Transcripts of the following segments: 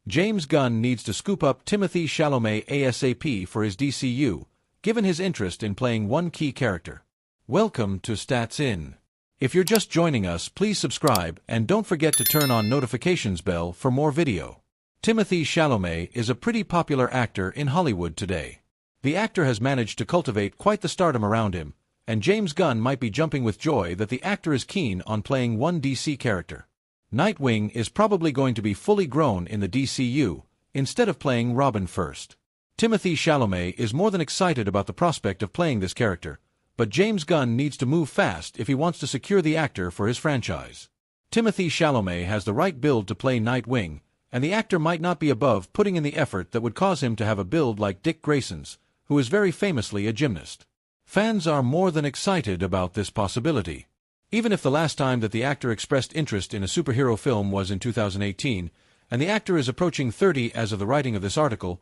James Gunn needs to scoop up Timothée Chalamet ASAP for his DCU, given his interest in playing one key character. Welcome to Stats In. If you're just joining us, please subscribe and don't forget to turn on notifications bell for more video. Timothée Chalamet is a pretty popular actor in Hollywood today. The actor has managed to cultivate quite the stardom around him, and James Gunn might be jumping with joy that the actor is keen on playing one DC character. Nightwing is probably going to be fully grown in the DCU, instead of playing Robin first. Timothée Chalamet is more than excited about the prospect of playing this character, but James Gunn needs to move fast if he wants to secure the actor for his franchise. Timothée Chalamet has the right build to play Nightwing, and the actor might not be above putting in the effort that would cause him to have a build like Dick Grayson's, who is very famously a gymnast. Fans are more than excited about this possibility. Even if the last time that the actor expressed interest in a superhero film was in 2018, and the actor is approaching 30 as of the writing of this article,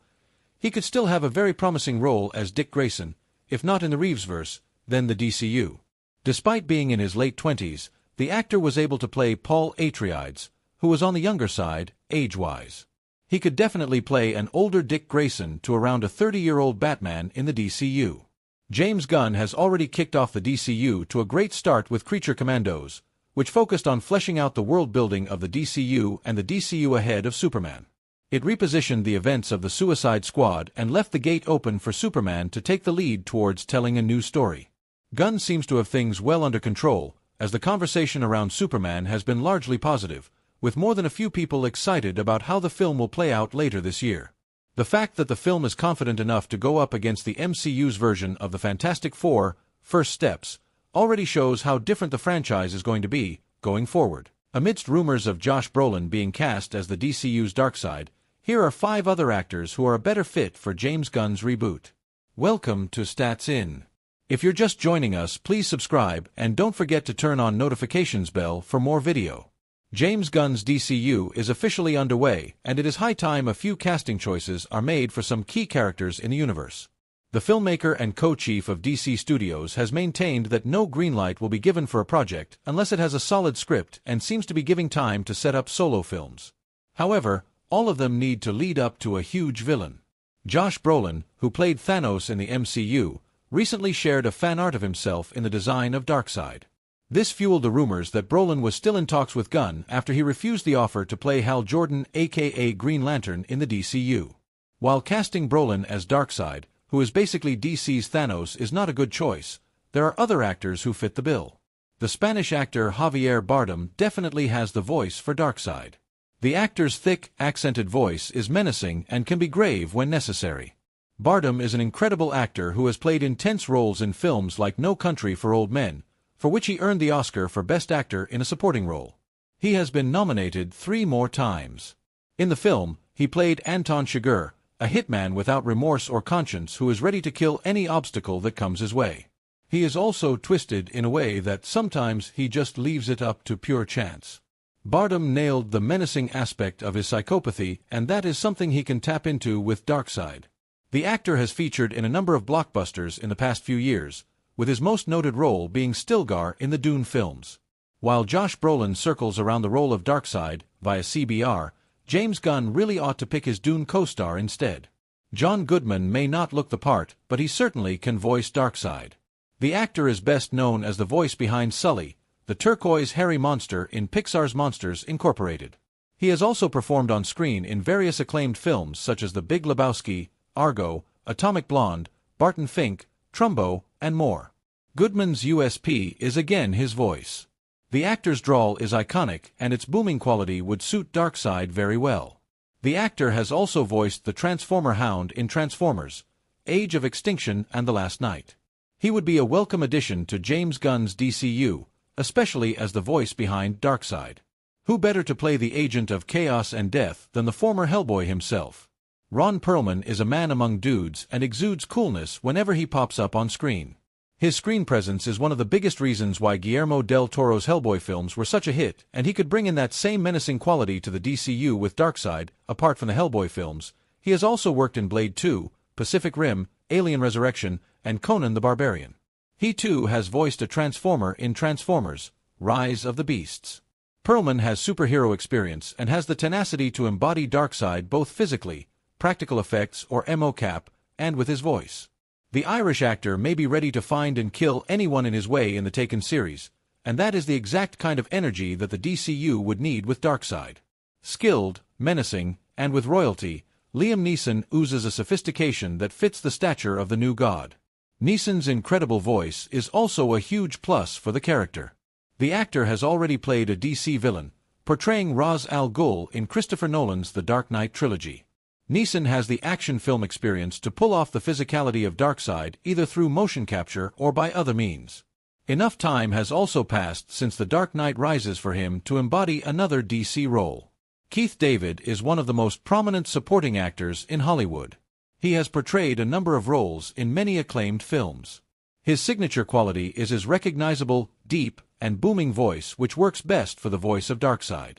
he could still have a very promising role as Dick Grayson, if not in the Reevesverse, then the DCU. Despite being in his late 20s, the actor was able to play Paul Atreides, who was on the younger side, age-wise. He could definitely play an older Dick Grayson to around a 30-year-old Batman in the DCU. James Gunn has already kicked off the DCU to a great start with Creature Commandos, which focused on fleshing out the world-building of the DCU and the DCU ahead of Superman. It repositioned the events of the Suicide Squad and left the gate open for Superman to take the lead towards telling a new story. Gunn seems to have things well under control, as the conversation around Superman has been largely positive, with more than a few people excited about how the film will play out later this year. The fact that the film is confident enough to go up against the MCU's version of the Fantastic Four, First Steps, already shows how different the franchise is going to be, going forward. Amidst rumors of Josh Brolin being cast as the DCU's Darkseid, here are 5 other actors who are a better fit for James Gunn's reboot. Welcome to Stats In. If you're just joining us, please subscribe and don't forget to turn on notifications bell for more video. James Gunn's DCU is officially underway, and it is high time a few casting choices are made for some key characters in the universe. The filmmaker and co-chief of DC Studios has maintained that no green light will be given for a project unless it has a solid script and seems to be giving time to set up solo films. However, all of them need to lead up to a huge villain. Josh Brolin, who played Thanos in the MCU, recently shared a fan art of himself in the design of Darkseid. This fueled the rumors that Brolin was still in talks with Gunn after he refused the offer to play Hal Jordan aka Green Lantern in the DCU. While casting Brolin as Darkseid, who is basically DC's Thanos, is not a good choice, there are other actors who fit the bill. The Spanish actor Javier Bardem definitely has the voice for Darkseid. The actor's thick, accented voice is menacing and can be grave when necessary. Bardem is an incredible actor who has played intense roles in films like No Country for Old Men, for which he earned the Oscar for Best Actor in a Supporting Role. He has been nominated 3 more times. In the film, he played Anton Chigurh, a hitman without remorse or conscience who is ready to kill any obstacle that comes his way. He is also twisted in a way that sometimes he just leaves it up to pure chance. Bardem nailed the menacing aspect of his psychopathy, and that is something he can tap into with Darkseid. The actor has featured in a number of blockbusters in the past few years, with his most noted role being Stilgar in the Dune films. While Josh Brolin circles around the role of Darkseid via CBR, James Gunn really ought to pick his Dune co-star instead. John Goodman may not look the part, but he certainly can voice Darkseid. The actor is best known as the voice behind Sully, the turquoise hairy monster in Pixar's Monsters, Incorporated. He has also performed on screen in various acclaimed films such as The Big Lebowski, Argo, Atomic Blonde, Barton Fink, Trumbo, and more. Goodman's USP is again his voice. The actor's drawl is iconic, and its booming quality would suit Darkseid very well. The actor has also voiced the Transformer Hound in Transformers, Age of Extinction and The Last Knight. He would be a welcome addition to James Gunn's DCU, especially as the voice behind Darkseid. Who better to play the agent of chaos and death than the former Hellboy himself? Ron Perlman is a man among dudes and exudes coolness whenever he pops up on screen. His screen presence is one of the biggest reasons why Guillermo del Toro's Hellboy films were such a hit, and he could bring in that same menacing quality to the DCU with Darkseid. Apart from the Hellboy films, he has also worked in Blade 2, Pacific Rim, Alien Resurrection, and Conan the Barbarian. He too has voiced a Transformer in Transformers, Rise of the Beasts. Perlman has superhero experience and has the tenacity to embody Darkseid both physically, practical effects or mocap, and with his voice. The Irish actor may be ready to find and kill anyone in his way in the Taken series, and that is the exact kind of energy that the DCU would need with Darkseid. Skilled, menacing, and with royalty, Liam Neeson oozes a sophistication that fits the stature of the new god. Neeson's incredible voice is also a huge plus for the character. The actor has already played a DC villain, portraying Ra's al Ghul in Christopher Nolan's The Dark Knight trilogy. Neeson has the action film experience to pull off the physicality of Darkseid either through motion capture or by other means. Enough time has also passed since The Dark Knight Rises for him to embody another DC role. Keith David is one of the most prominent supporting actors in Hollywood. He has portrayed a number of roles in many acclaimed films. His signature quality is his recognizable, deep, and booming voice, which works best for the voice of Darkseid.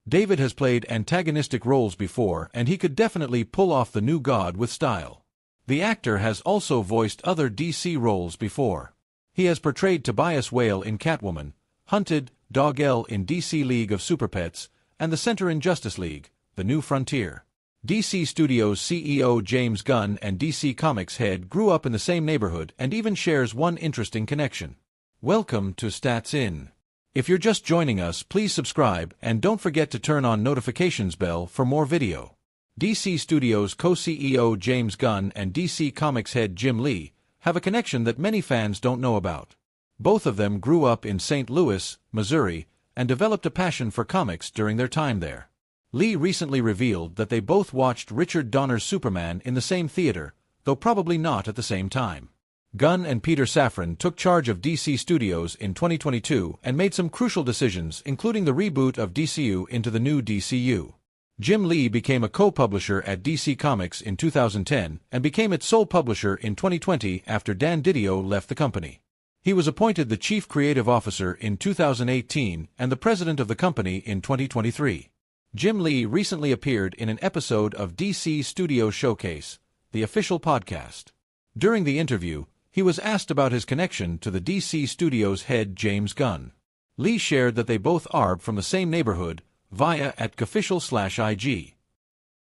David has played antagonistic roles before, and he could definitely pull off the new god with style. The actor has also voiced other DC roles before. He has portrayed Tobias Whale in Catwoman, Hunted, Dog-L in DC League of Super Pets, and the Center in Justice League, The New Frontier. DC Studios CEO James Gunn and DC Comics head grew up in the same neighborhood and even shares one interesting connection. Welcome to Stats In. If you're just joining us, please subscribe and don't forget to turn on notifications bell for more video. DC Studios co-CEO James Gunn and DC Comics head Jim Lee have a connection that many fans don't know about. Both of them grew up in St. Louis, Missouri, and developed a passion for comics during their time there. Lee recently revealed that they both watched Richard Donner's Superman in the same theater, though probably not at the same time. Gunn and Peter Safran took charge of DC Studios in 2022 and made some crucial decisions, including the reboot of DCU into the new DCU. Jim Lee became a co-publisher at DC Comics in 2010 and became its sole publisher in 2020 after Dan Didio left the company. He was appointed the Chief Creative Officer in 2018 and the President of the company in 2023. Jim Lee recently appeared in an episode of DC Studios Showcase, the official podcast. During the interview, he was asked about his connection to the DC Studios head James Gunn. Lee shared that they both are from the same neighborhood, via @Official/IG.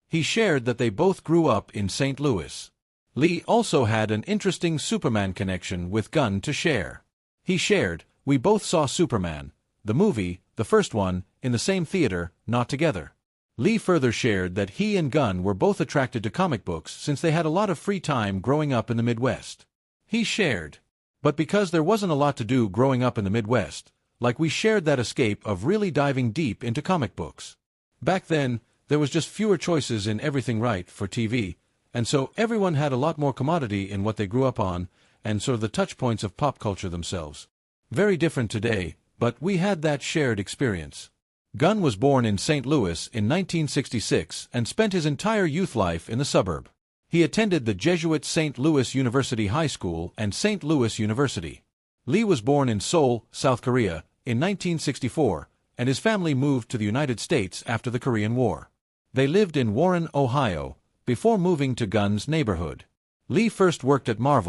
He shared that they both grew up in St. Louis. Lee also had an interesting Superman connection with Gunn to share. He shared, "We both saw Superman, the movie, the first one, in the same theater, not together." Lee further shared that he and Gunn were both attracted to comic books since they had a lot of free time growing up in the Midwest. He shared, "But because there wasn't a lot to do growing up in the Midwest, like we shared that escape of really diving deep into comic books. Back then, there was just fewer choices in everything right for TV, and so everyone had a lot more commodity in what they grew up on, and sort of the touch points of pop culture themselves. Very different today, but we had that shared experience." Gunn was born in St. Louis in 1966 and spent his entire youth life in the suburb. He attended the Jesuit St. Louis University High School and St. Louis University. Lee was born in Seoul, South Korea, in 1964, and his family moved to the United States after the Korean War. They lived in Warren, Ohio, before moving to Gunn's neighborhood. Lee first worked at Marvel